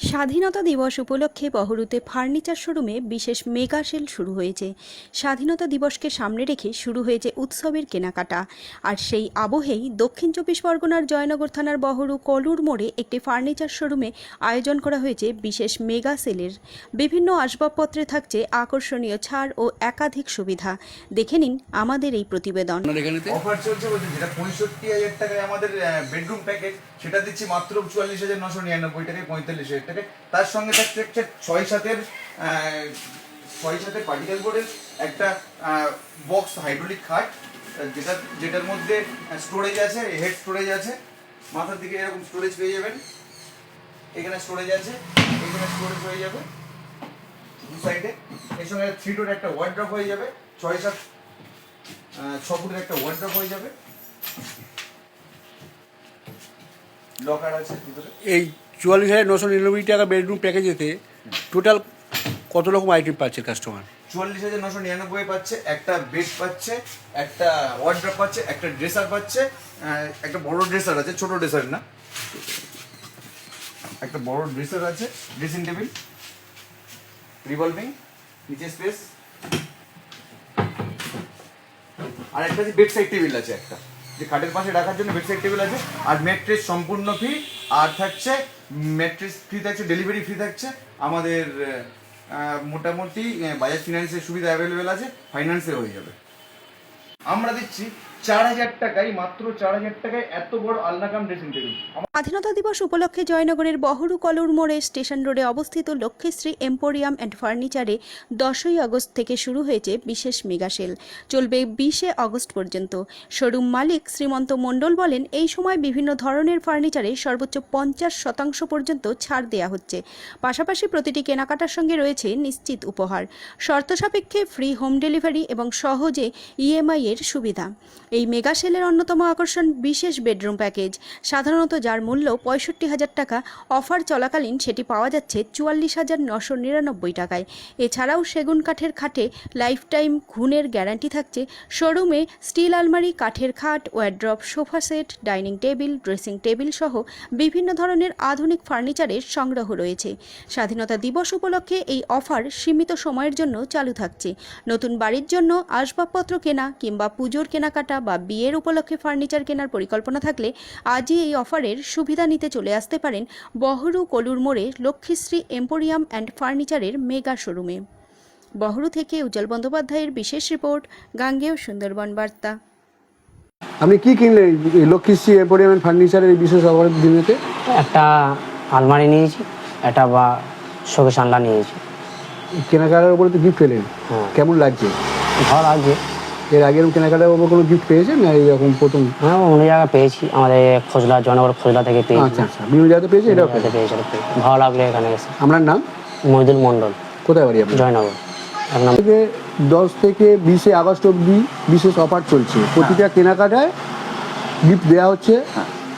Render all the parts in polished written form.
স্বাধীনতা দিবস উপলক্ষে বহরুতে ফার্নিচার শোরুমে বিশেষ মেগা সেল শুরু হয়েছে। স্বাধীনতা দিবসকে সামনে রেখে শুরু হয়েছে উৎসবের কেনাকাটা। আর সেই আবহেই দক্ষিণ চব্বিশ পরগনার জয়নগর থানার বহরু কলুর মোড়ে একটি ফার্নিচার শোরুমে আয়োজন করা হয়েছে বিশেষ মেগা সেলের। বিভিন্ন আসবাবপত্রে থাকছে আকর্ষণীয় ছাড় ও একাধিক সুবিধা। দেখে নিন আমাদের এই প্রতিবেদন। অফার চলছে বলতে যেটা 65,000 টাকায় আমাদের বেডরুম প্যাকেজ, সেটা দিচ্ছি মাত্র 44,999 টাকায়, 45,000 টাকায়। তার সঙ্গে থাকছে 6/7 পার্টিকেল বোর্ডের একটা বক্স হাইড্রোলিক খাট, যেটার মধ্যে স্টোরেজ আছে, হেড স্টোরেজ আছে, মাথার দিকে এরকম স্টোরেজ পেয়ে যাবেন, এখানে স্টোরেজ আছে, এখানে স্টোরেজ হয়ে যাবে দু সাইডে। এর সঙ্গে 3 ডোর একটা ওয়ার্ড্রপ হয়ে যাবে, 6 ফুটের একটা ওয়ার্ড্রপ হয়ে যাবে, লকার আছে ভিতরে। এই 44,999 টাকা বেডরুম প্যাকেজেতে টোটাল কত রকম আইটেম পাচ্ছে কাস্টমার? 44,999 পাচ্ছে, একটা বেড পাচ্ছে, একটা ওয়ার্ড্রপ পাচ্ছে, একটা ড্রেসার পাচ্ছে, একটা বড় ড্রেসার আছে, ছোট ড্রেসার না, একটা বড় ড্রেসার আছে, ড্রেসিং টেবিল রিভলভিং, নিচে স্পেস, আর একটা বেড সাইড টেবিল আছে, একটা যে খাটের পাশে রাখার জন্য বেড সাইড টেবিল আছে। আর ম্যাট্রেস সম্পূর্ণ ফ্রি, আর থাকছে ম্যাট্রেস ফ্রি থাকছে, ডেলিভারি ফ্রি থাকছে। আমাদের মোটামুটি বাজাজ ফিনান্সের সুবিধা অ্যাভেলেবেল আছে, ফাইন্যান্সে হয়ে যাবে। আমরা দিচ্ছি 4,000 টাকায়, মাত্র 4,000 টাকায় এত বড় আলনাকাম ড্রেসিং টেবিল। স্বাধীনতা দিবস উপলক্ষে জয়নগরের বহরু কলুর মোড়ে স্টেশন রোডে অবস্থিত লক্ষ্মীশ্রী এম্পোরিয়াম অ্যান্ড ফার্নিচারে 10ই আগস্ট থেকে শুরু হয়েছে বিশেষ মেগা সেল। চলবে 20শে আগস্ট পর্যন্ত। শোরুম মালিক শ্রীমন্ত মণ্ডল বলেন, এই সময় বিভিন্ন ধরনের ফার্নিচারে সর্বোচ্চ 50% পর্যন্ত ছাড় দেওয়া হচ্ছে। পাশাপাশি প্রতিটি কেনাকাটার সঙ্গে রয়েছে নিশ্চিত উপহার, শর্ত সাপেক্ষে ফ্রি হোম ডেলিভারি এবং সহজে ইএমআই এর সুবিধা। এই মেগা সেলের অন্যতম আকর্ষণ বিশেষ বেডরুম প্যাকেজ। সাধারণত যার মূল্য 65,000 টাকা, অফার চলাকালীন সেটি পাওয়া যাচ্ছে 44,999 টাকায়। এছাড়াও সেগুন কাঠের খাটে লাইফ টাইম ঘুণের গ্যারান্টি থাকছে। শোরুমে স্টিল আলমারি, কাঠের খাট, wardrobe, sofa set, dining table, dressing table সহ বিভিন্ন ধরনের আধুনিক ফার্নিচারের সংগ্রহ রয়েছে। স্বাধীনতা দিবস উপলক্ষে এই অফার সীমিত সময়ের জন্য চালু থাকছে। নতুন বাড়ির জন্য আসবাবপত্র কেনা কিংবা পুজোর কেনাকাটা বা বিয়ের উপলক্ষে ফার্নিচার কেনার পরিকল্পনা থাকলে আজই এই অফারের সুবিধা নিতে চলে আসতে পারেন বহরু কলুর মোড়ে লক্ষ্মীশ্রী এম্পোরিয়াম অ্যান্ড ফার্নিচারের মেগা শোরুমে। বহরু থেকে উজ্জ্বল বন্দ্যোপাধ্যায়ের বিশেষ রিপোর্ট, গাঙ্গেয় সুন্দরবন বার্তা। আপনি কি কিনলেন লক্ষ্মীশ্রী এম্পোরিয়াম অ্যান্ড ফার্নিচারের এই বিশেষ অফারের দিনেতে? একটা আলমারি নিয়েছি, একটা বা শোকেস আনলা নিয়েছি। কেনাকাটার উপরে তো গিফট পেলেন, কেমন লাগছে? ভালো লাগছে। এর আগের কেনাকাটার উপর কোনো গিফট পেয়েছেন না এইরকম প্রথম? হ্যাঁ, অন্য জায়গায় পেয়েছি, আমাদের খোঁজলা জয়নগর খোঁজলা থেকে পেয়েছি। আচ্ছা আচ্ছা, বিভিন্ন জায়গাতে পেয়েছি, এটাও পেয়েছি। ভালো লাগলো এখানে এসে। আপনার নাম? মহিদুল মণ্ডল। কোথায় বাড়ি আপনার? জয়নগর। এক নম্বর। থেকে 10 থেকে 20শে আগস্ট অবধি বিশেষ অফার চলছে। প্রতিটা কেনাকাটায় গিফট দেওয়া হচ্ছে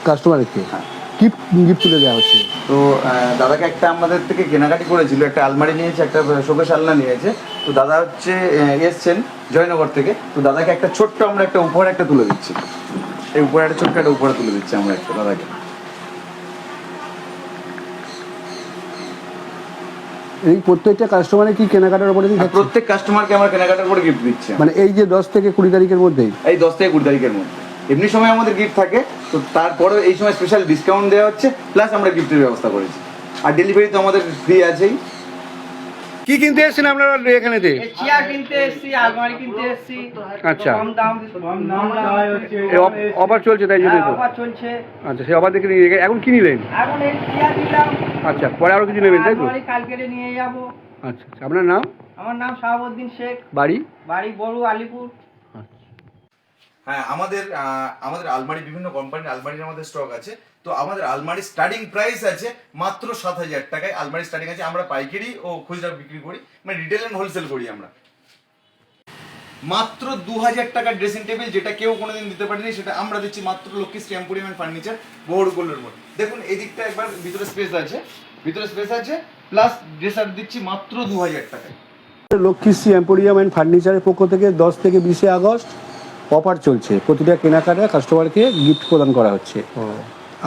কাস্টমারকে। কি গিফট তুলে দেওয়া হচ্ছে? তো দাদাকে একটা আমাদের থেকে কেনাকাটি করেছিল, একটা আলমারি নিয়েছে, একটা শোকেস আলনা নিয়েছে। তো দাদা হচ্ছে এসছেন জয়নগর থেকে। তো দাদাকে একটা ছোট্ট আমরা একটা উপহার একটা তুলে দিচ্ছি, এই উপরে একটা ছোট্ট একটা উপহার তুলে দিচ্ছি আমরা একটা দাদাকে। এই প্রত্যেকটা কাস্টমারের কি কেনাকাটার উপরে? প্রত্যেক কাস্টমারকে আমরা কেনাকাটার উপরে গিফট দিচ্ছি। মানে এই যে 10 থেকে 20 তারিখের মধ্যেই? এই 10 থেকে 20 তারিখের মধ্যে। এমনি সময় আমাদের গিফট থাকে, তো তারপরে এই সময় স্পেশাল ডিসকাউন্ট দেওয়া হচ্ছে, প্লাস আমরা গিফটের ব্যবস্থা করেছি। আর ডেলিভারি তো আমাদের ফ্রি আছেই। কি কিনতে এসেছেন আপনারা এখানেতে? চেয়ার কিনতে এসেছি, আলমারি কিনতে এসেছি। আচ্ছা, কম দাম অফার চলছে তাই জন্য তো? অফার চলছে। আচ্ছা, সেই অফার দেখে নিয়ে এখন কি নিলেন? এখন এই চেয়ার নিলাম। আচ্ছা, পরে আরো কিছু নেবেন তাই তো? আলমারি কালকে নিয়ে যাব। আচ্ছা আচ্ছা, আপনার নাম? আমার নাম শাহাবুদ্দিন শেখ। বাড়ি? বাড়ি বড়ু আলিপুর। হ্যাঁ, আমাদের আলমারি বিভিন্ন কোম্পানির আলমারির আমাদের স্টক আছে। তো আমাদের আলমারি স্টার্টিং প্রাইস আছে মাত্র 7,000 টাকায়। আলমারি স্টার্টিং আছে। আমরা পাইকারি ও খুচরা বিক্রি করি, মানে রিটেল এন্ড হোলসেল করি আমরা। মাত্র 2,000 টাকার ড্রেসিং টেবিল, যেটা কেউ কোনোদিন দিতে পারেনি, সেটা আমরা দিচ্ছি মাত্র Lakshmishree emporium and furniture, Baharu কলুর মোড়। দেখুন এই দিকটা একবার, ভিতরে স্পেস আছে, প্লাস ড্রেসার দিচ্ছি মাত্র 2,000 টাকায়। লক্ষ্মীশ্রী এম্পোরিয়াম অ্যান্ড ফার্নিচারের পক্ষ থেকে 10 থেকে 20শে আগস্ট অফার চলছে। প্রতিটা কেনাকাটা কাস্টমারকে গিফট প্রদান করা হচ্ছে।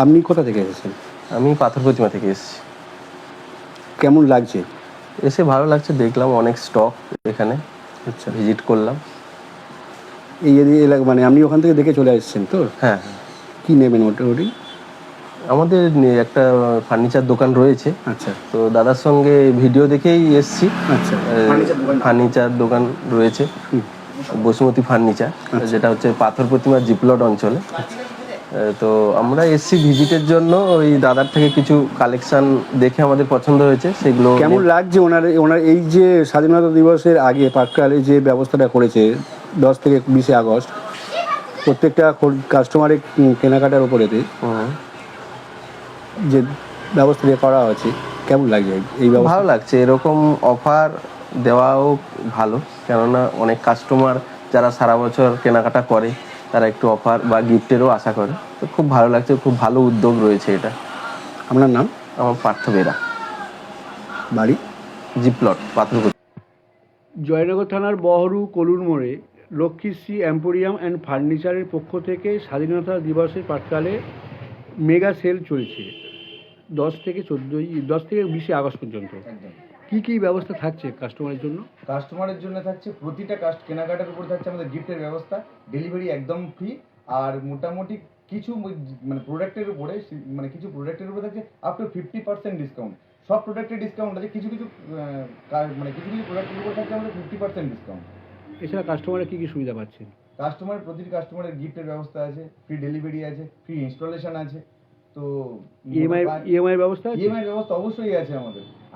আপনি কোথা থেকে এসেছেন? আমি পাথর প্রতিমা থেকে এসেছি। কেমন লাগছে? এসে ভালো লাগছে, দেখলাম অনেক স্টক এখানে, আচ্ছা, ভিজিট করলাম। এই এলাকা মানে আপনি ওখান থেকে দেখে চলে আসছেন তো? হ্যাঁ, কি নেবেন মোটামুটি? আমাদের একটা ফার্নিচার দোকান রয়েছে, আচ্ছা তো দাদার সঙ্গে ভিডিও দেখেই এসছি। আচ্ছা, ফার্নিচার দোকান রয়েছে বসুমতী ফার্নিচার, যেটা হচ্ছে পাথর প্রতিমা জিপ্লট অঞ্চলে। তো আমরা এসছি ভিজিটের জন্য, ওই দাদার থেকে কিছু কালেকশন দেখে আমাদের পছন্দ হয়েছে, সেগুলো। কেমন লাগছে ওনার এই যে স্বাধীনতা দিবসের আগে পাটকালে যে ব্যবস্থাটা করেছে 10 থেকে 20 আগস্ট, প্রত্যেকটা কাস্টমারের কেনাকাটার উপরেতে যে ব্যবস্থাটা করা হয়েছে, কেমন লাগছে এই ব্যবস্থা? ভালো লাগছে, এরকম অফার দেওয়াও ভালো, কেননা অনেক কাস্টমার যারা সারা বছর কেনাকাটা করে তারা একটু অফার বা গিফটেরও আশা করে, তো খুব ভালো লাগছে, খুব ভালো উদ্যোগ রয়েছে এটা। আপনার নাম? আমার পার্থ বেরা, বাড়ি? জিপ্লট, পাথরকুচি। জয়নগর থানার বহরু কলুর মোড়ে লক্ষ্মীশ্রী এম্পোরিয়াম অ্যান্ড ফার্নিচারের পক্ষ থেকে স্বাধীনতা দিবসের প্রাক্কালে মেগা সেল চলছে 10 থেকে 20 আগস্ট পর্যন্ত। একদম। কি কি ব্যবস্থা থাকছে কাস্টমারের জন্য? কাস্টমারের জন্য থাকছে প্রতিটা কেনাকাটার উপর থাকছে আমাদের গিফটের ব্যবস্থা, ডেলিভারি একদম ফ্রি। আর মোটামুটি কিছু মানে প্রোডাক্টের উপরে কিছু প্রোডাক্টের উপরে থাকছে আপ টু 50% ডিসকাউন্ট। সব প্রোডাক্টের ডিসকাউন্ট আছে, কিছু কিছু প্রোডাক্টের উপর থাকছে আমাদের 50% ডিসকাউন্ট। এছাড়া কাস্টমারের কি কি সুবিধা পাচ্ছেন? প্রতিটি কাস্টমারের গিফটের ব্যবস্থা আছে, ফ্রি ডেলিভারি আছে, ফ্রি ইনস্টলেশন আছে। তো ইএমআই ব্যবস্থা আছে? ইএমআই ব্যবস্থা অবশ্যই আছে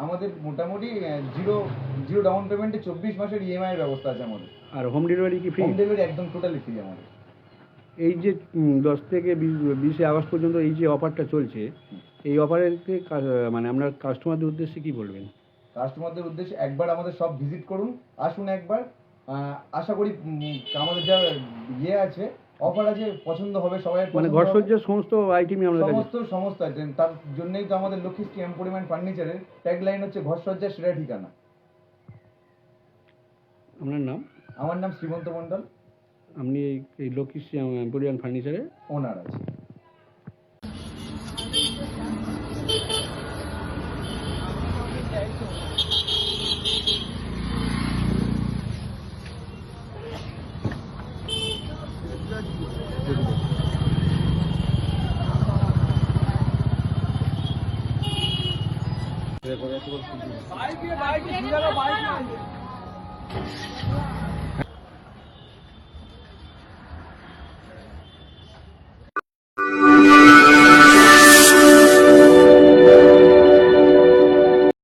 আমাদের মোটামুটি জিরো ডাউন পেমেন্টে 24 মাসের ইএমআই ব্যবস্থা আছে আমাদের। আর হোম ডেলিভারি কি ফ্রি? হোম ডেলিভারি একদম টোটালি ফ্রি আমাদের। এই যে 10 থেকে 20 আগস্ট পর্যন্ত এই যে অফারটা চলছে, এই অফারেতে মানে আমরা কাস্টমারদের উদ্দেশ্যে কি বলবেন? কাস্টমারদের উদ্দেশ্যে একবার আমাদের সব ভিজিট করুন, আসুন একবার। আশা করি আমাদের যা আছে, অফার আছে, পছন্দ হবে সবাই। মানে ঘরসজ্জার সমস্ত আইটেমই আমরা সমস্ত আইটেম। তার জন্যই তো আমাদের লক্ষ্মীশ্রী এম্পোরিয়াম অ্যান্ড ফার্নিচারের ট্যাগলাইন হচ্ছে ঘরসজ্জার সেরা ঠিকানা। আপনার নাম? আমার নাম শ্রীমন্ত মণ্ডল। আপনি এই লক্ষ্মীশ্রী এম্পোরিয়াম ফার্নিচারের ওনার আছে। বাইকে বাইকে